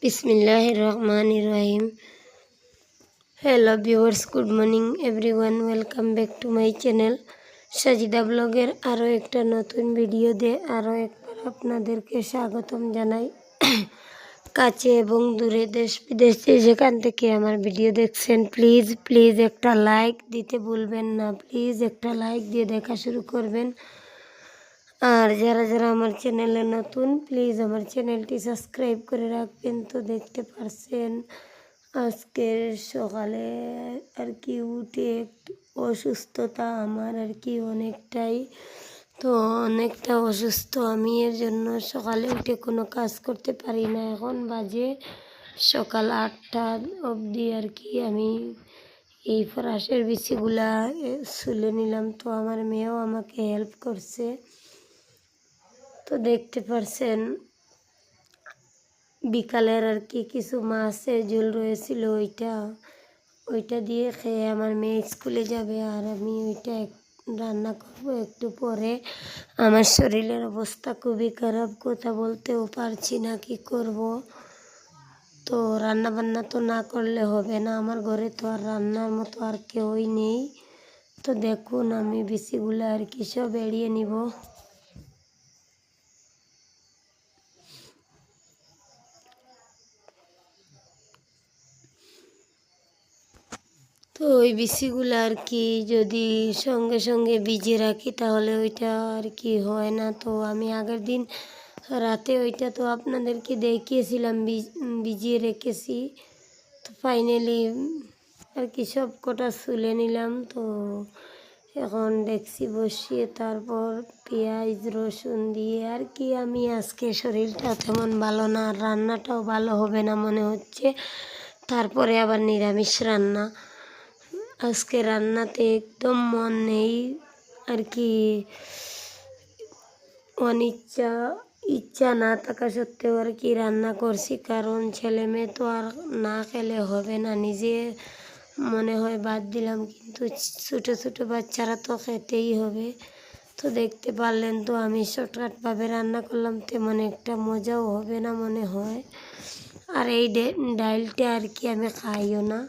Bismillahirrahmanirrahim. Hello viewers, good morning everyone. Welcome back to my channel Sajida ব্লগের আরও একটা নতুন ভিডিওতে আরও একবার আপনাদেরকে স্বাগতম জানাই। কাছে এবং দূরে দেশ বিদেশে যেখান থেকে আমার ভিডিও দেখছেন প্লিজ একটা লাইক দিতে ভুলবেন না। প্লিজ একটা লাইক দিয়ে দেখা শুরু করবেন। আর যারা আমার চ্যানেলে নতুন প্লিজ আমার চ্যানেলটি সাবস্ক্রাইব করে রাখবেন। তো দেখতে পারছেন আজকের সকালে আর কি উঠে একটু অসুস্থতা আমার আর কি অনেকটা অসুস্থ আমি, এর জন্য সকালে উঠে কোনো কাজ করতে পারি না। এখন বাজে সকাল 8টা অবধি আর কি আমি এই ফরাসের বিচিগুলা শুলে নিলাম। তো আমার মেয়েও আমাকে হেল্প করছে। তো দেখতে পারছেন বিকালের আর কি কিছু মাছের ঝোল রয়েছিল, ওইটা দিয়ে খেয়ে আমার মেয়ে স্কুলে যাবে আর আমি ওইটা রান্না করব একটু পরে। আমার শরীরের অবস্থা খুবই খারাপ, কথা বলতেও পারছি না, কি করব। তো রান্না বান্না তো না করলে হবে না, আমার ঘরে তো আর রান্নার মতো আর কেউই নেই। তো দেখুন আমি বিচিগুলো আর কি সব এড়িয়ে নিব। তো ওই বিচিগুলো আর কি যদি সঙ্গে ভিজিয়ে রাখি তাহলে ওইটা আর কি হয় না। তো আমি আগের দিন রাতে ওইটা তো আপনাদেরকে দেখিয়েছিলাম, ভিজিয়ে রেখেছি। তো ফাইনালি আর কি সব কটা শুলে নিলাম। তো এখন ডেকচি বসিয়ে তারপর পেঁয়াজ রসুন দিয়ে আর কি আমি আজকে শরীরটা তেমন ভালো না, রান্নাটাও ভালো হবে না মনে হচ্ছে। তারপরে আবার নিরামিষ রান্না, আজকে রান্নাতে একদম মন নেই আর কি। ইচ্ছা না থাকা সত্ত্বেও আর কি রান্না করছি, কারণ ছেলে মেয়ে তো আর না খেলে হবে না। নিজে মনে হয় বাদ দিলাম, কিন্তু ছোটো বাচ্চারা তো খেতেই হবে। তো দেখতে পারলেন তো আমি শর্টকাটভাবে রান্না করলাম, তেমন একটা মজাও হবে না মনে হয়। আর এই ডালটা আর কি আমি খাইও না,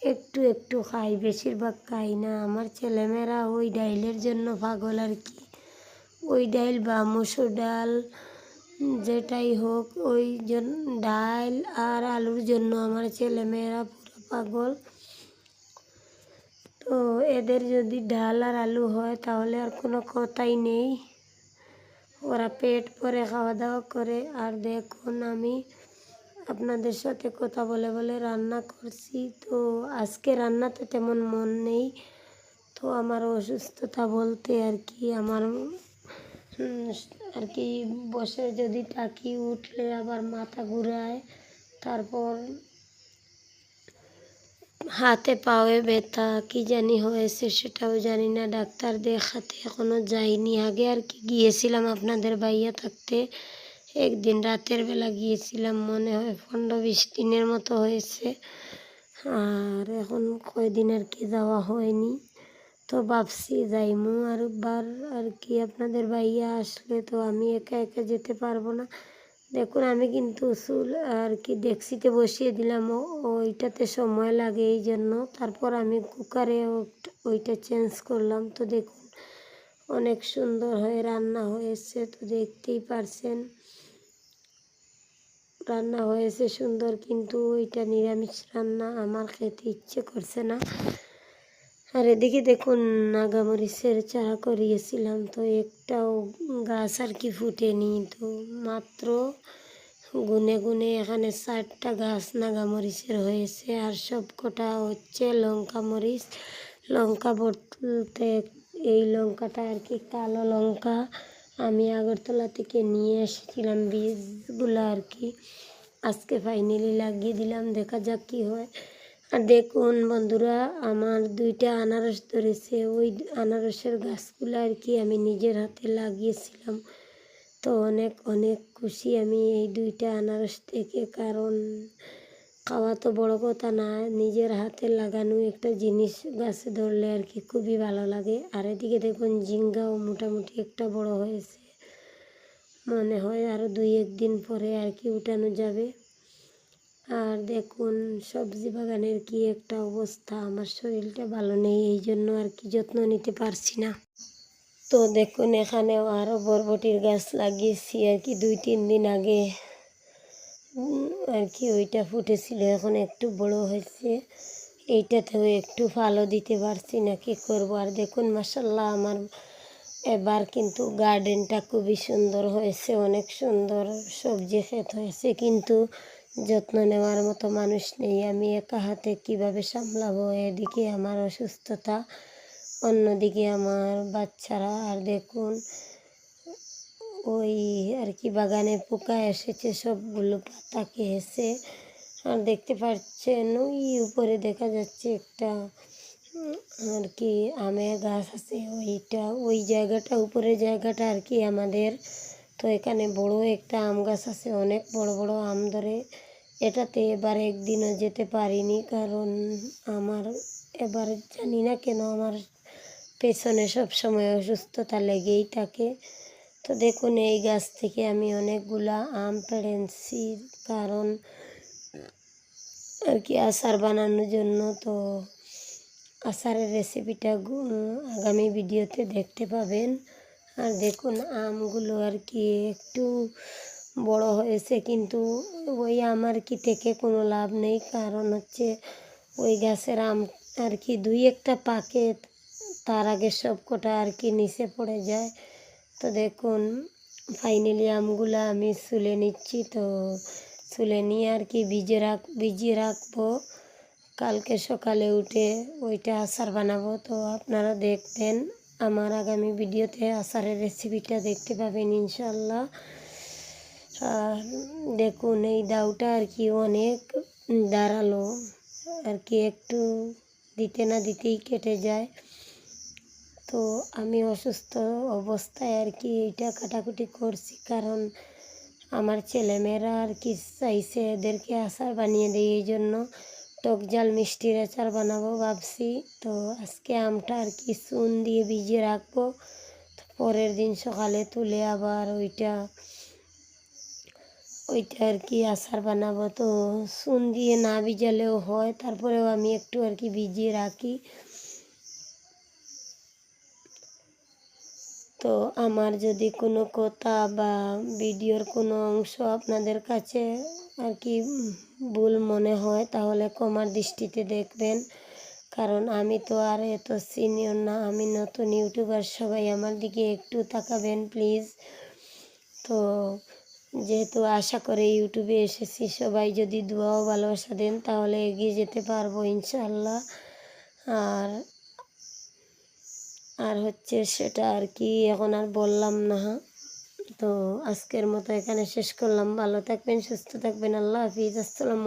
একটু খাই, বেশিরভাগ খাই না। আমার ছেলেমেয়েরা ওই ডাইলের জন্য পাগল আর কি। ওই ডাইল বা মসুর ডাল যেটাই হোক, ওই ডাল আর আলুর জন্য আমার ছেলেমেয়েরা পুরো পাগল। তো এদের যদি ডাল আর আলু হয় তাহলে আর কোনো কথাই নেই, ওরা পেট ভরে খাওয়া দাওয়া করে। আর দেখুন আমি আপনাদের সাথে কথা বলে রান্না করছি। তো আজকে রান্নাতে তেমন মন নেই। তো আমার অসুস্থতা বলতে আর কি আমার আর কি বসে যদি থাকি উঠলে আবার মাথা ঘুরায়, তারপর হাতে পায়ে ব্যথা, কি জানি হয়েছে সেটাও জানি না। ডাক্তার দেখাতে এখনও যাইনি। আগে আর কি গিয়েছিলাম আপনাদের ভাইয়া থাকতে, একদিন রাতের বেলা গিয়েছিলাম, মনে হয় 15-20 দিনের মতো হয়েছে। আর এখন কয়দিন আর কি যাওয়া হয়নি। তো ভাবছি যাইমু আরেকবার আর কি, আপনাদের ভাইয়া আসলে তো আমি একা যেতে পারবো না। দেখুন আমি কিন্তু চুল আর কি ডেকচিতে বসিয়ে দিলাম, ওইটাতে সময় লাগে এই জন্য। তারপর আমি কুকারে ওইটা চেঞ্জ করলাম। তো দেখুন অনেক সুন্দর হয়ে রান্না হয়েছে। তো দেখতেই পারছেন রান্না হয়েছে সুন্দর, কিন্তু ওইটা নিরামিষ রান্না, আমার খেতে ইচ্ছে করছে না। আর এদিকে দেখুন নাগামরিচের চারা করিয়েছিলাম, তো একটাও গাছ আর কি ফুটেনি। তো মাত্র গুনে এখানে 4টা গাছ নাগামরিচের হয়েছে। আর সব কটা হচ্ছে লঙ্কা বলতে এই লঙ্কাটা আর কি কালো লঙ্কা, আমি আগরতলা থেকে নিয়ে এসেছিলাম বীজগুলো আর কি। আজকে ফাইনালি লাগিয়ে দিলাম, দেখা যাক কী হয়। আর দেখুন বন্ধুরা আমার 2টা আনারস ধরেছে, ওই আনারসের গাছগুলো আর কি আমি নিজের হাতে লাগিয়েছিলাম। তো অনেক খুশি আমি এই 2টা আনারস থেকে, কারণ খাওয়া তো বড় কথা না, নিজের হাতে লাগানো একটা জিনিস গাছে ধরলে আর কি খুবই ভালো লাগে। আর এদিকে দেখুন ঝিঙ্গাও মোটামুটি একটা বড় হয়েছে, মনে হয় আরও 2-1 দিন পরে আর কি উঠানো যাবে। আর দেখুন সবজি বাগানের কি একটা অবস্থা, আমার শরীরটা ভালো নেই এই জন্য আর কি যত্ন নিতে পারছি না। তো দেখুন এখানেও আরও বরবটির গাছ লাগিয়েছি আর কি 2-3 দিন আগে আর কি ওইটা ফুটেছিল, এখন একটু বড় হয়েছে, এইটাতেও একটু ফলও দিতে পারছি না, কি করবো। আর দেখুন মাশাআল্লাহ আমার এবার কিন্তু গার্ডেনটা খুবই সুন্দর হয়েছে, অনেক সুন্দর সবজি ক্ষেত হয়েছে, কিন্তু যত্ন নেওয়ার মতো মানুষ নেই। আমি একা হাতে কিভাবে সামলাবো, এদিকে আমার অসুস্থতা, অন্যদিকে আমার বাচ্চারা। আর দেখুন ওই আর কি বাগানে পোকা এসেছে, সবগুলো পাতা খেয়েছে। আর দেখতে পাচ্ছেন ওই উপরে দেখা যাচ্ছে একটা আর কি আমের গাছ আছে, ওই জায়গাটা উপরের জায়গাটা আর কি আমাদের। তো এখানে বড় একটা আম গাছ আছে, অনেক বড় বড় আম ধরে। এটাতে এবার একদিনও যেতে পারিনি, কারণ আমার এবার জানি না কেন আমার পেছনে সব সময় অসুস্থতা লেগেই থাকে। তো দেখুন এই গাছ থেকে আমি অনেকগুলা আম পেড়েছি, কারণ আর কি আচার বানানোর জন্য। তো আচারের রেসিপিটা আগামী ভিডিওতে দেখতে পাবেন। আর দেখুন আমগুলো আর কি একটু বড় হয়েছে, কিন্তু ওই আম আর কি থেকে কোনো লাভ নেই, কারণ হচ্ছে ওই গাছের আম আর কি 2-1টা পাকে, তার আগে সব কটা আর কি নিচে পড়ে যায়। তো দেখুন ফাইনালি আমগুলো আমি ছুলে নিচ্ছি। তো ছুলে নিয়ে আর কি ভিজিয়ে রাখবো, কালকে সকালে উঠে ওইটা আচার বানাবো। তো আপনারা দেখবেন আমার আগামী ভিডিওতে আচারের রেসিপিটা দেখতে পাবেন ইনশাল্লাহ। আর দেখুন এই দাউটা আর কি অনেক দাঁড়ালো আর কি, একটু দিতে না দিতেই কেটে যায়। তো আমি অসুস্থ অবস্থায় আর কি এইটা কাটাকুটি করছি, কারণ আমার ছেলেমেয়েরা আর কি চাইছে এদেরকে আচার বানিয়ে দিই, এই জন্য টক ঝাল মিষ্টির আচার বানাবো ভাবছি। তো আজকে আমটা আর কি চুন দিয়ে ভিজিয়ে রাখবো, তো পরের দিন সকালে তুলে আবার ওইটা আর কি আচার বানাবো। তো চুন দিয়ে না ভিজালেও হয়, তারপরেও আমি একটু আর কি ভিজিয়ে রাখি। তো আমার যদি কোনো কথা বা ভিডিওর কোনো অংশ আপনাদের কাছে আর কি ভুল মনে হয়, তাহলে ক্ষমার দৃষ্টিতে দেখবেন, কারণ আমি তো আর এত সিনিয়র না, আমি নতুন ইউটিউবার, সবাই আমার দিকে একটু তাকাবেন প্লিজ। তো যেহেতু আশা করে ইউটিউবে এসেছি, সবাই যদি দোয়া ও ভালোবাসা দেন তাহলে এগিয়ে যেতে পারবো ইনশাআল্লাহ। আর হচ্ছে সেটা আর কি এখন আর বললাম না। তো আজকের মতো এখানে শেষ করলাম। ভালো থাকবেন, সুস্থ থাকবেন, আল্লাহ হাফিজ, আসসালামু